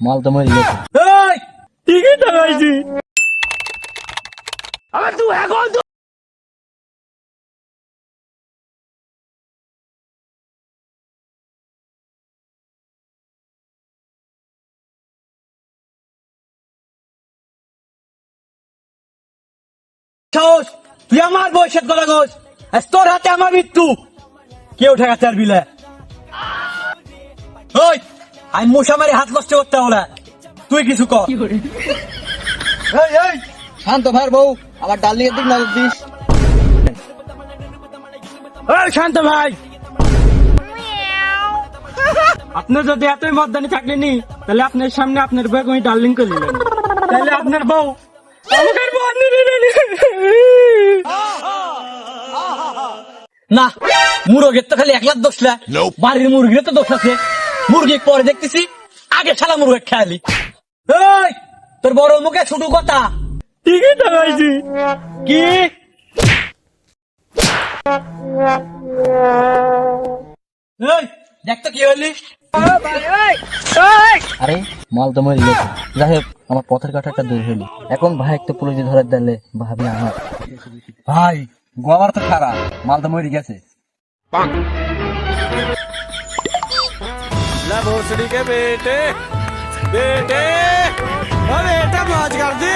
মাল তো মরে গেছে। এই ঠিকই তো হয়েছি। আবার তুই এখন সাহস, তুই আমার বয়সের কথা কোস, আজ তোর হাতে আমার মৃত্যু। কেউ ঠেকাতে পারবি না। ওই আমি মশা মারি হাত নষ্ট করতে বলে তুই কিছু কর। এই এই শান্ত ভাইয়ের বউ, আমার ডার্লিং এর দিক নজর দিস। এই শান্ত ভাই, আপনার যদি এতই মর্দানি থাকলেনি তাহলে আপনার সামনে আপনার বউ আমি ডার্লিং করে নিলেন, তাহলে আপনার বউ আমাকে বউ না। মুরগের তো খালি 1 লাখ দোষ না, বাড়ির মুরগির তো দোষ আছে। মুরগি পরে দেখতেছি, আগে শালা মুরগি খেয়ালি। এই তোর বড় মুখে ছোট কথা। ঠিকই তো হয়েছি। কি এই দেখ তো কি হলি। আরে মাল তো মরে গেছে। যাই হোক, আমার পথের কাঠাটা দূর হইল। এখন ভাই একটা পুলিশ ধরে দিলে ভাবি আমার ভাই গোয়ার তো খারাপ, মাল তো মরে গেছে। भोसड़ी के बेटे बेटे, अरे बेटा मौज कर दे।